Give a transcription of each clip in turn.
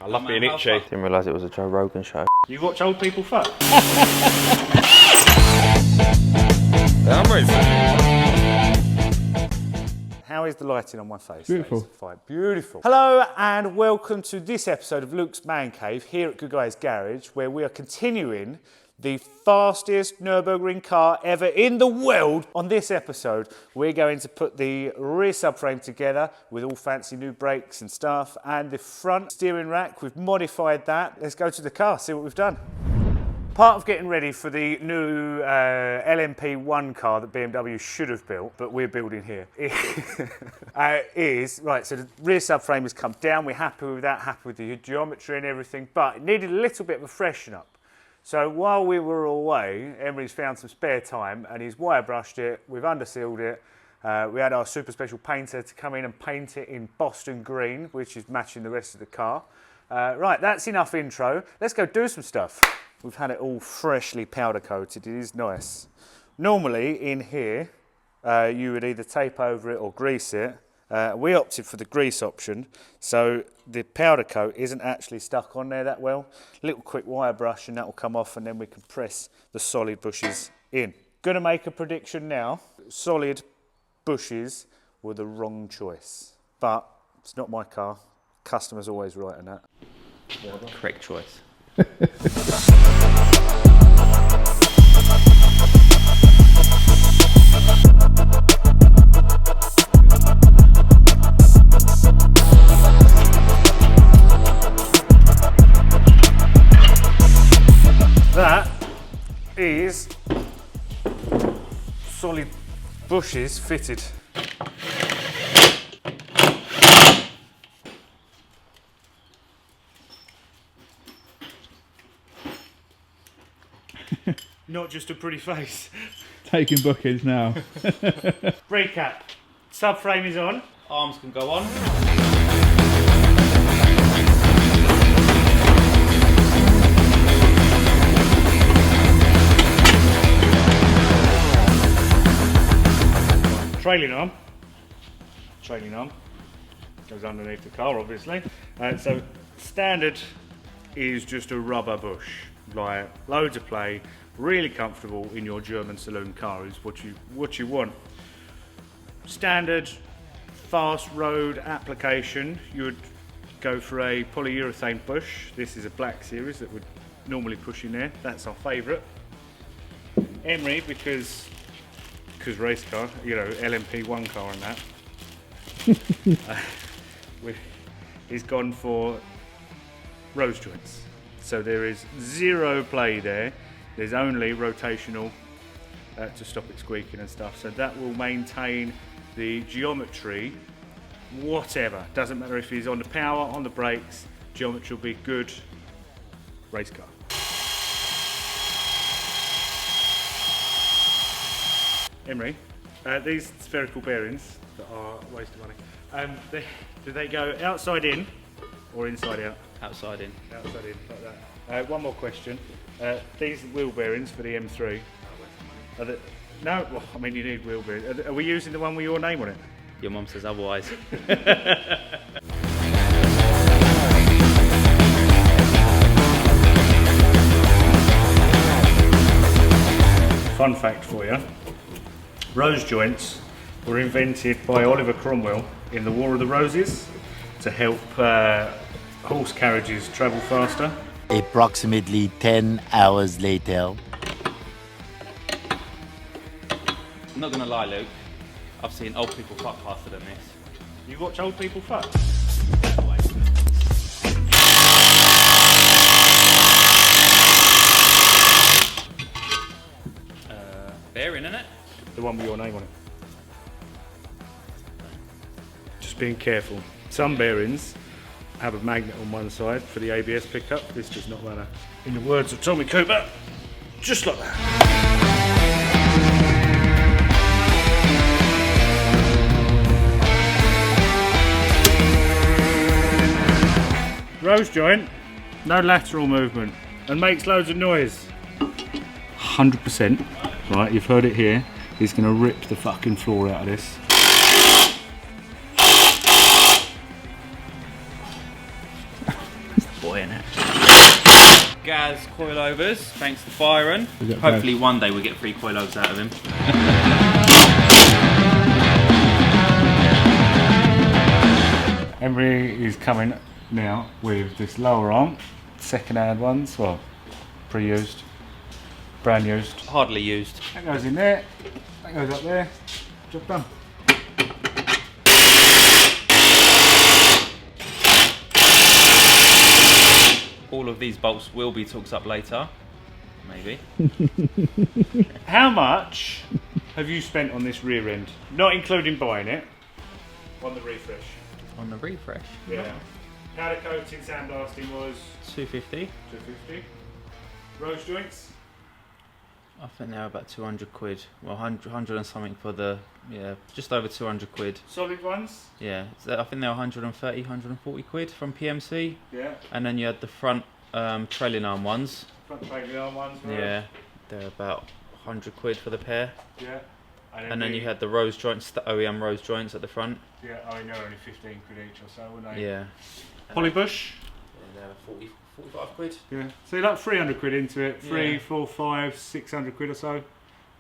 I love being itchy. Didn't realise it was a Joe Rogan show. You watch old people fuck? I'm ready. How is the lighting on my face? Beautiful. Beautiful. Hello and welcome to this episode of Luke's Man Cave here at Good Guys Garage, where we are continuing the fastest Nürburgring car ever in the world. On this episode, we're going to put the rear subframe together with all fancy new brakes and stuff, and the front steering rack, we've modified that. Let's go to the car, see what we've done. Part of getting ready for the new LMP1 car that BMW should have built, but we're building here, right, so the rear subframe has come down. We're happy with that, happy with the geometry and everything, but it needed a little bit of a freshen up. So while we were away, Emery's found some spare time and he's wire brushed it, we've undersealed it. We had our super special painter to come in and paint it in Boston green, which is matching the rest of the car. Right, that's enough intro. Let's go do some stuff. We've had it all freshly powder coated, it is nice. Normally in here, you would either tape over it or grease it. We opted for the grease option, so the powder coat isn't actually stuck on there that well. Little quick wire brush and that will come off, and then we can press the solid bushes in. Gonna make a prediction now. Solid bushes were the wrong choice, but it's not my car. Customer's always right on that. Correct choice. That is solid bushes fitted. Not just a pretty face. Taking bookings now. Recap. Subframe is on. Arms can go on. Trailing arm. Trailing arm. Goes underneath the car, obviously. So standard is just a rubber bush. Like loads of play, really comfortable in your German saloon car is what you want. Standard fast road application, you would go for a polyurethane bush. This is a black series that would normally push in there. That's our favourite. Emery, because race car, you know, LMP1 car and that. He's gone for rose joints. So there is zero play there. There's only rotational to stop it squeaking and stuff. So that will maintain the geometry, whatever. Doesn't matter if he's on the power, on the brakes, geometry will be good race car. Emery, these spherical bearings that are a waste of money, do they go outside in or inside out? Outside in. Outside in, like that. One more question. These wheel bearings for the M3. No, well, I mean you need wheel bearings. Are we using the one with your name on it? Your mum says otherwise. Fun fact for you. Rose joints were invented by Oliver Cromwell in the War of the Roses to help horse carriages travel faster. Approximately 10 hours later. I'm not gonna lie, Luke. I've seen old people fuck faster than this. You watch old people fuck? Bearing, innit? The one with your name on it. Just being careful. Some bearings have a magnet on one side for the ABS pickup. This does not matter. In the words of Tommy Cooper, just like that. Rose joint, no lateral movement, and makes loads of noise. 100%, right, you've heard it here, he's going to rip the fucking floor out of this. in it. Gaz coilovers, thanks to Byron. Hopefully one day we get 3 coilovers out of him. M3 is coming now with this lower arm, second-hand ones, well, pre-used, brand used. Hardly used. That goes in there, that goes up there, job done. All of these bolts will be torqued up later, maybe. How much have you spent on this rear end? Not including buying it, on the refresh. On the refresh? Yeah. Powder coating, sandblasting was 250. 250. Rose joints? I think they're about 200 quid. Well, 100 and something for the, yeah, just over 200 quid. Solid ones? Yeah, so I think they're 130, 140 quid from PMC. Yeah. And then you had the front trailing arm ones. Front trailing arm ones? Right? Yeah, they're about 100 quid for the pair. Yeah. And then you had the rose joints, the OEM rose joints at the front. Yeah, I know, only 15 quid each or so, weren't they? Yeah. Polybush? Yeah, they're 40, 45 quid. Yeah. So you're like 300 quid into it. 3, Yeah. 4, 5, 600 quid or so.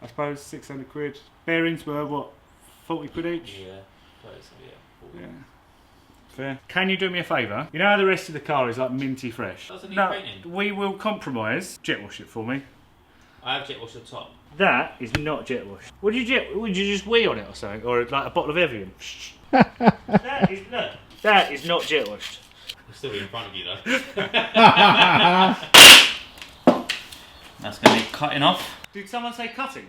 I suppose 600 quid. Bearings were what? 40 quid each? Yeah. Yeah. Fair. Can you do me a favour? You know how the rest of the car is like minty fresh? Doesn't need No, painting. we will compromise. Jet wash it for me. I have jet wash the top. That is not jet wash. Would you just wee on it or something? Or like a bottle of Evian? That is not jet washed. It's still in front of you though. That's going to be cutting off. Did someone say cutting?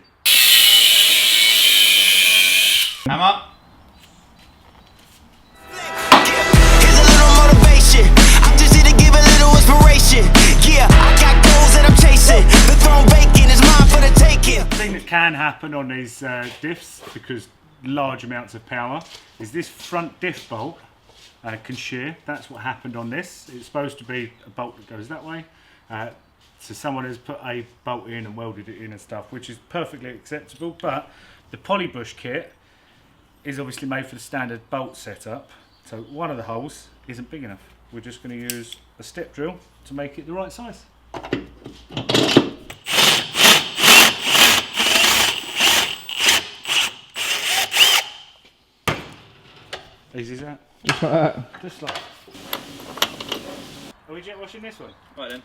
Hammer. Here's a little motivation. I'm just here to give a little inspiration. Yeah, I got goals that I'm chasing. The throne vacant is mine for the taking. The thing that can happen on these diffs, because large amounts of power, is this front diff bolt can shear. That's what happened on this. It's supposed to be a bolt that goes that way. So someone has put a bolt in and welded it in and stuff, which is perfectly acceptable, but the Polybush kit is obviously made for the standard bolt setup, so one of the holes isn't big enough. We're just going to use a step drill to make it the right size. Easy as that. Just like that. Just like. Are we jet washing this one? Right then.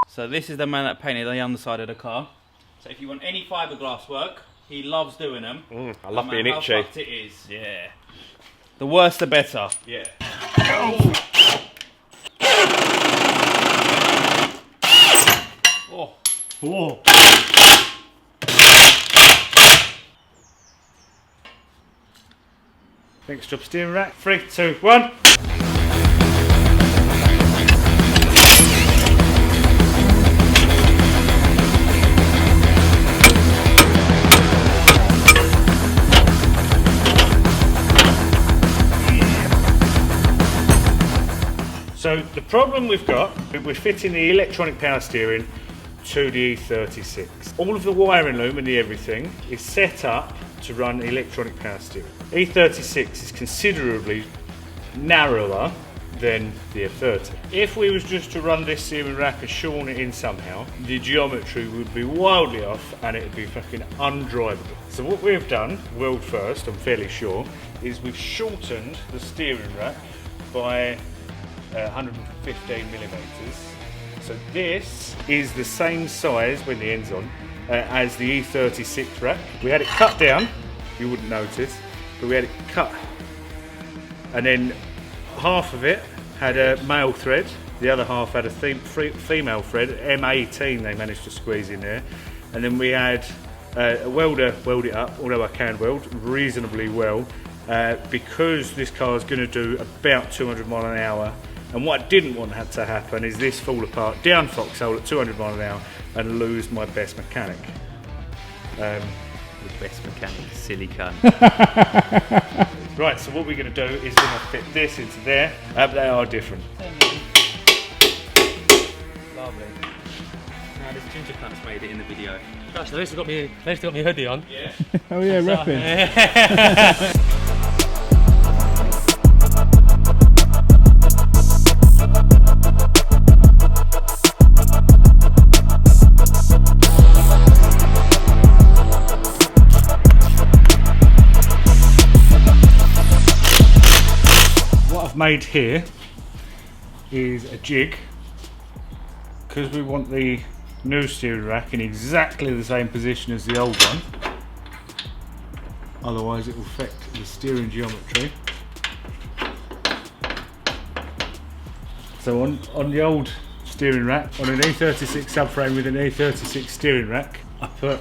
So this is the man that painted the underside of the car. So if you want any fiberglass work, he loves doing them. I love being how itchy. fucked it is. Yeah. The worse the better. Yeah. Oh. Whoa. Next job steering rack. 3, 2, 1. So the problem we've got, we're fitting the electronic power steering to the E36. All of the wiring loom and the everything is set up to run electronic power steering. E36 is considerably narrower than the F30. If we was just to run this steering rack and shorten it in somehow, the geometry would be wildly off and it would be fucking undrivable. So what we've done, world first, I'm fairly sure, is we've shortened the steering rack by 115 millimeters. So this is the same size when the end's on as the E36 rack. We had it cut down, you wouldn't notice, but we had it cut. And then half of it had a male thread, the other half had a female thread, M18 they managed to squeeze in there. And then we had a welder weld it up, although I can weld reasonably well, because this car is going to do about 200 mile an hour. And what I didn't want to happen is this fall apart down foxhole at 200 mile an hour and lose my best mechanic. The best mechanic, silly cunt. Right, so what we're going to do is we're going to fit this into there, but they are different. Lovely. this ginger cunt's made it in the video. Gosh, at least I got me hoodie on. Yeah. Oh yeah, rapping. What I've made here is a jig, because we want the new steering rack in exactly the same position as the old one, otherwise it will affect the steering geometry. So on the old steering rack, on an E36 subframe with an E36 steering rack, I put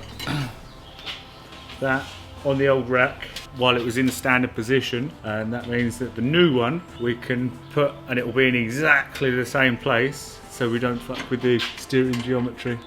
that on the old rack while it was in the standard position, and that means that the new one we can put, and it will be in exactly the same place, so we don't fuck with the steering geometry.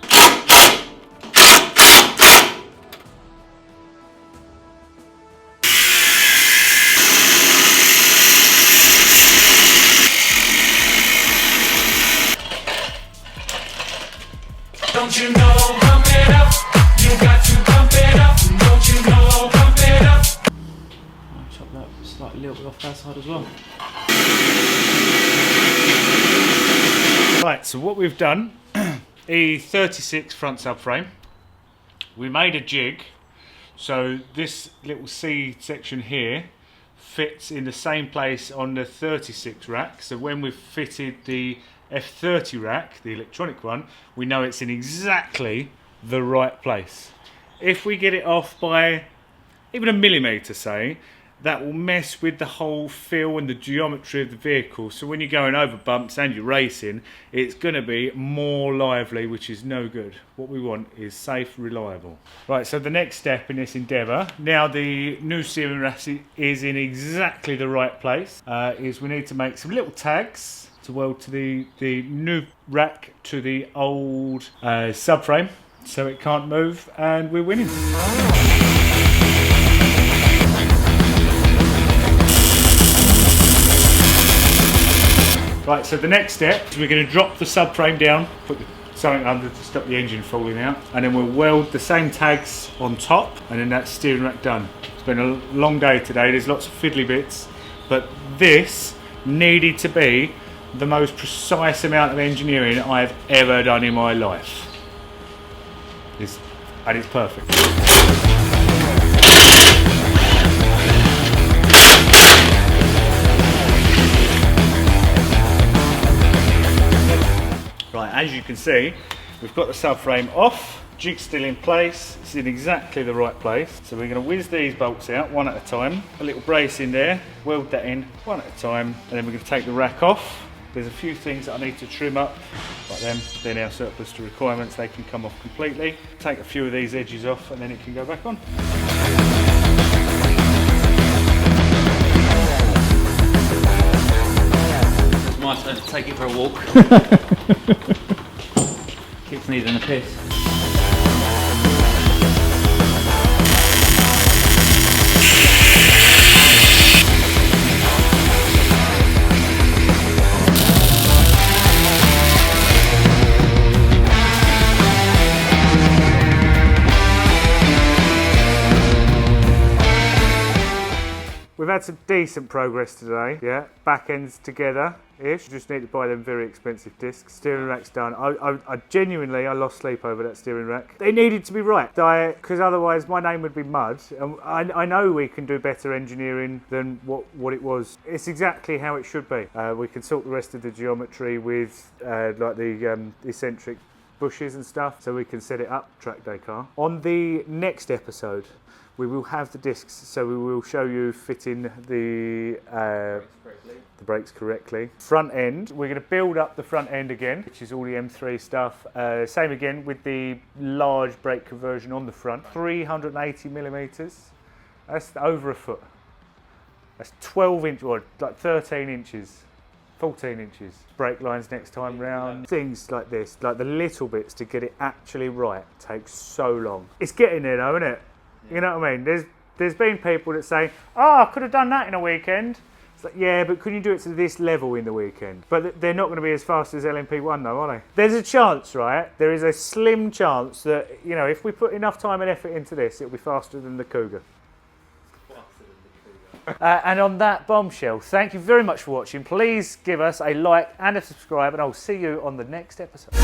Don't you know, pump it up, you got to pump it up, don't you know, pump it up. I'll chop that slightly a little bit off that side as well. Right, so what we've done, E36 front subframe, we made a jig, so this little C section here fits in the same place on the 36 rack, so when we've fitted the F30 rack, the electronic one, we know it's in exactly the right place. If we get it off by even a millimetre, say, that will mess with the whole feel and the geometry of the vehicle. So when you're going over bumps and you're racing, it's going to be more lively, which is no good. What we want is safe, reliable. Right, so the next step in this endeavour, now the new steering rack is in exactly the right place, is we need to make some little tags to weld to the new rack to the old subframe, so it can't move, and we're winning. Right, so the next step is we're going to drop the subframe down, put something under to stop the engine falling out, and then we'll weld the same tags on top, and then that's steering rack done. It's been a long day today, there's lots of fiddly bits, but this needed to be the most precise amount of engineering I've ever done in my life. And it's perfect. Right, as you can see, we've got the subframe off, jig's still in place, it's in exactly the right place. So we're going to whiz these bolts out one at a time, a little brace in there, weld that in one at a time, and then we're going to take the rack off. There's a few things that I need to trim up, like them, they're now surplus to requirements, they can come off completely. Take a few of these edges off and then it can go back on. It's my turn to take it for a walk. Keeps needing a piss. We've had some decent progress today, yeah. Back ends together-ish. Just need to buy them very expensive discs. Steering rack's done. I genuinely, I lost sleep over that steering rack. They needed to be right, because otherwise my name would be mud. I know we can do better engineering than what it was. It's exactly how it should be. We can sort the rest of the geometry with like the eccentric bushes and stuff, so we can set it up track day car. On the next episode, we will have the discs, so we will show you fitting the brakes correctly. Front end, we're going to build up the front end again, which is all the M3 stuff. Same again with the large brake conversion on the front. 380 millimeters, that's over a foot. That's 12 inches, or like 13 inches. 14 inches. Brake lines next time round. Things like this, like the little bits to get it actually right, takes so long. It's getting there though, isn't it? You know what I mean? There's been people that say, oh, I could have done that in a weekend. It's like, yeah, but can you do it to this level in the weekend? But they're not going to be as fast as LMP1 though, are they? There's a chance, right? There is a slim chance that, you know, if we put enough time and effort into this, it'll be faster than the Cougar. And on that bombshell, thank you very much for watching. Please give us a like and a subscribe, and I'll see you on the next episode.